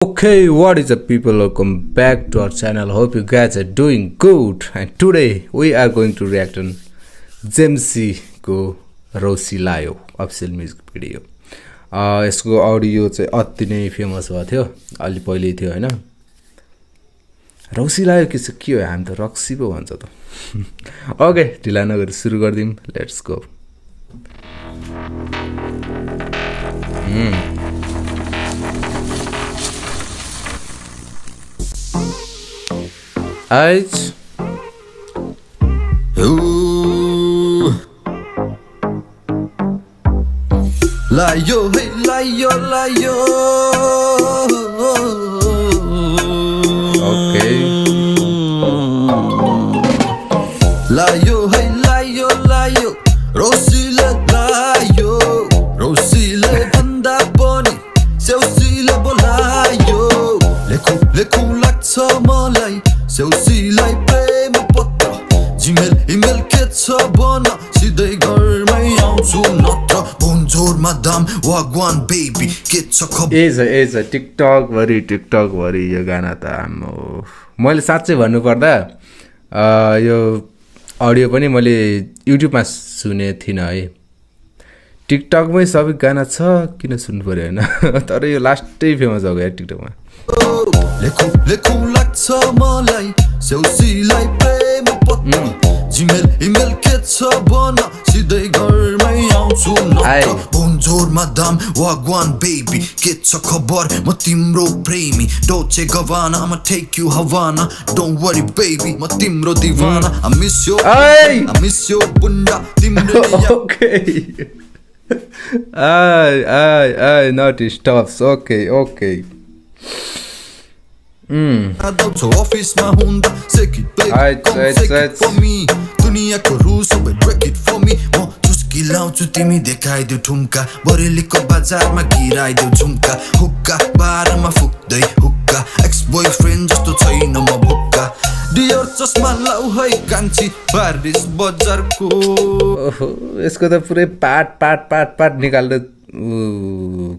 Okay, what is up people, welcome back to our channel. Hope you guys are doing good, and today we are going to react on Jemsi ko Rosi Layo official music video. यसको audio चाहिँ अति नै famous भएको थियो, अलि पहिले थियो हैन. रोसी लायो के हो, हामी त रक्सी पो भन्छ त. ओके, ढिला नगरी सुरु गर्दिम. Let's go. Aight. Layo, hey, layo, layo. Okay. Layo, hey, layo, layo. Rosile layo. Rosile banda boni. Seusile bolayo. Leku लाग्छ मलाई. सेउसीलाई प्रेम पत्र जिमेल इमेल के छ भन सिधै घरमै आउँछु नत्र बोन्जोरमा दाम वागवान बेबी के छ खबर एज टिकटक भरि यो गाना त मैले साच्चै भन्नु पर्दा यो अडियो पनि मैले युट्युबमा सुने थिन है. टिकटकमै सबै गाना छ किन सुन्नु पर्यो हैन. तर यो लास्टै फेमस हो गयो टिकटकमा. लेखु लाग्छ मलाई सेउसीलाई प्रेम पत्र जिमेल इमेल के छ भन सिधै घरमै आउँछु नत्र बोन्जोरमा दाम वागवान बेबी के छ खबर म तिम्रो प्रेमी डोचे गवाना I'ma take you Havana don't worry baby म तिम्रो दिवाना I miss your bunda तिम्रो Okay. I not stops. Okay. Office ma hunda sekit baby come take it for me दुनियाको रुल सबै break it for me म चुस्की लाउँछु तिमी देखाइदेऊ ठुम्का बरेलीको बजारमा गिराइदेऊ झुम्का हुक्का बारमा फुक्दै हुक्का एक्स बोयफ्रेन्ड जस्तो छैन म भुक्का डियर चस्मा लाउ है कान्छी पारिस बजारको यसको त पुरै पाट निकाल्दै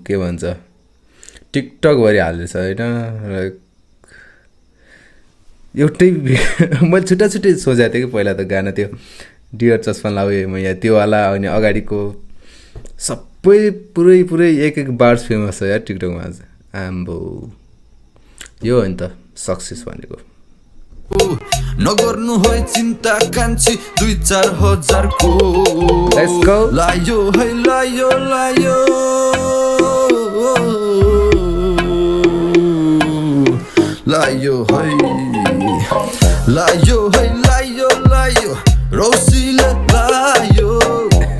के भन्छ टिकटक भरि हाल्दैछ हैन. एउटै मैले छुट्टै सोचेको थिएँ कि पहिला त गाना त्यो डियर चस्मा लाउँ म यहाँ त्यो वाला अनि अगाडिको सबै पुरै एक बार्स फेमस छ यार टिकटकमा आज. आम्बो यो हो नि त सक्सेस भनेको. नगर्नु है चिन्ता कान्छी 2-4 हजारको लेट्स गो. लायो है लायो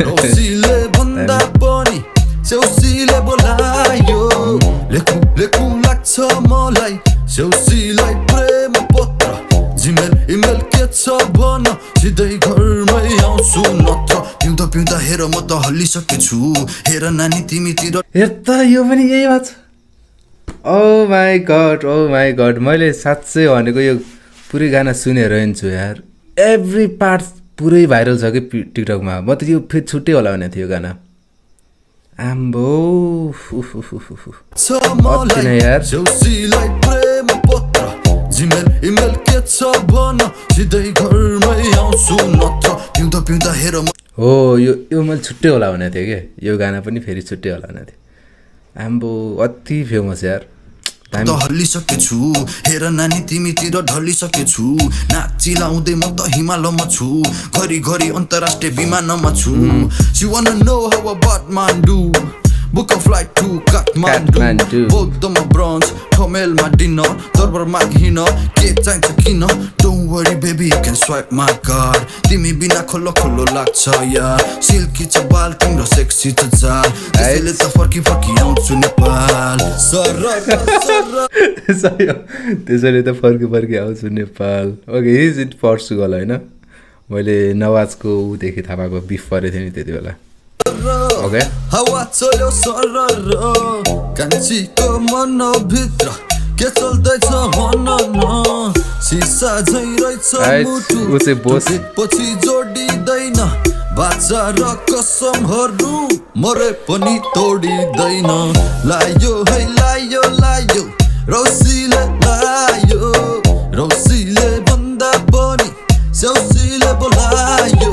रोसीले भन्दा पनि सेउसीले बोलायो लेखु लाग्छ मलाई सेउसीलाई प्रेम पत्र जिमेल इमेल के छ भन सिधै घरमै आउँछु नत्र पिउँदा हेर म त हल्लिसकेछु हेर नानी तिमीतिर यता यो पनि यही बात. ओ माई गॉड मैले साच्चै भनेको यो पुरै गाना सुनेर हिँड्छु यार. एभ्री पार्ट पुरै भाइरल छ कि टिकटकमा. म त यो फेरि छुट्टै होला भने थियो गाना. आम्बो अति नै यार. सेउसीलाई प्रेम पत्र जिमेल इमेल के छ भन सिधै घरमै आउँछु नत्र पिउँदा हेर हो यो मैले छुट्टै होला भने थियो के. यो गाना पनि फेरि छुट्टै होला भने थियो. आम्बो अति फेमस यार. त हल्लिसकेछु हेर नानी तिमीतिर ढलिसकेछु नाची लाउँदै म त हिमालयमा छु घरि अन्तर्राष्ट्रिय विमानमा छु She wanna know how about Mandu Book a flight to Kathmandu बौद्धमा ब्रन्च ठमेलमा डिनर दरबारमा घिन के चाहिन्छ किन Don't worry baby you can swipe my card तिमी बिना खोलो लाग्छ यार सिल्की छ बाल तिम्रो सेक्सी छ चाल त्यसैले त फर्की आउँछु नेपाल त्यसैले त फर्की आउँछु Nepal. Okay his it Portugal हैन. मैले नवाजको देखि थाहा पाएको बिफ परेको थिएँ नि त्यति बेला. ओके हावा चल्यो सरर कान्छीको मनभित्र के चल्दैछ भन न सिसा झै रहेछ मुटु पछि जोडिदैन बाचा र कसमहरू मरे पनि तोडिदैन लायो है लायो रौसीले लायो रौसीले भन्दा पनि स्याउसीले बोलायो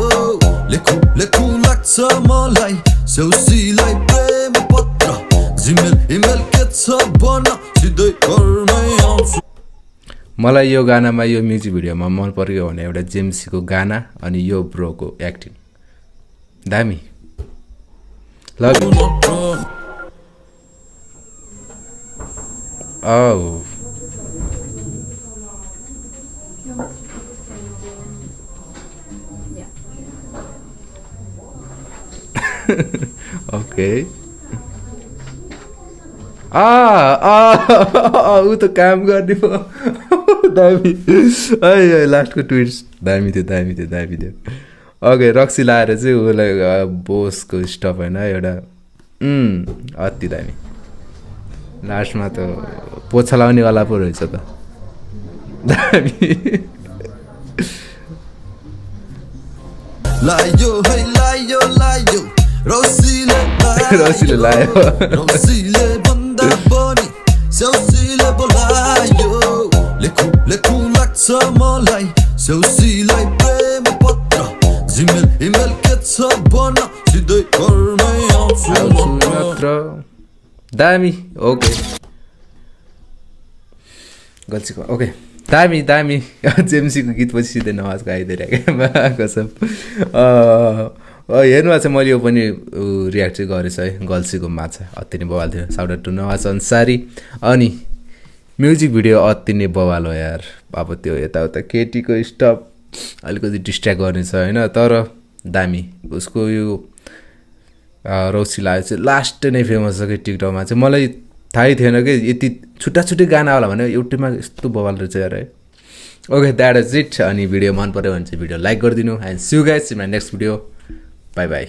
लेखु लेखु लाग्छ मलाई स्याउसीलाई प्रेम पत्र जिमेल इमेल के छ भन सिधै घरमै आउँछु। मलाई यो गानामा यो म्युजिक भिडियोमा मन परेको भने एउटा जेम्सीको गाना अनि यो ब्रोको एक्टिङ दामी लभ Oh. Okay. ऊ त काम गर्ने पो दामी लास्टको ट्विट्स दामी थियो ओके रक्सी लाएर चाहिँ उसलाई बोसको स्टफ होइन एउटा अति दामी लास्टमा त पोछा लाउनेवाला पो रहेछ त दामी लायो है लायो लायो रौसीले लायो रौसीले भन्दा पनि स्याउसीले बोलायो लेखु लेखु लाग्छ मलाई स्याउसीलाई प्रेम पत्र जिमेल इमेल के छ भन सिधै घरमै आउँछु मात्र दामी ओके गल्छीको ओके दामी जेम्सीको गीत पछि सिधै नवाजको आइदिइरहेको कसम हेर्नुभएको छ मैले यो पनि रियाक्ट चाहिँ गरेछ है गल्छीको माछा अति नै बवाल थियो shout out to Nawaz Ansari अनि म्युजिक भिडियो अति नै बवाल हो यार अब त्यो यताउता केटीको स्टप अलिकति डिस्ट्र्याक्ट गर्ने छ होइन तर दामी उसको यो रौसी लाग्यो चाहिँ लास्ट नै फेमस छ कि टिकटकमा चाहिँ मलाई थाहै थिएन कि यति छुट्टै गाना होला भने एउटैमा यस्तो बवाल रहेछ यार है ओके द्याट इज इट अनि भिडियो मन पऱ्यो भने चाहिँ भिडियो लाइक गरिदिनु and see you guys in my next video bye by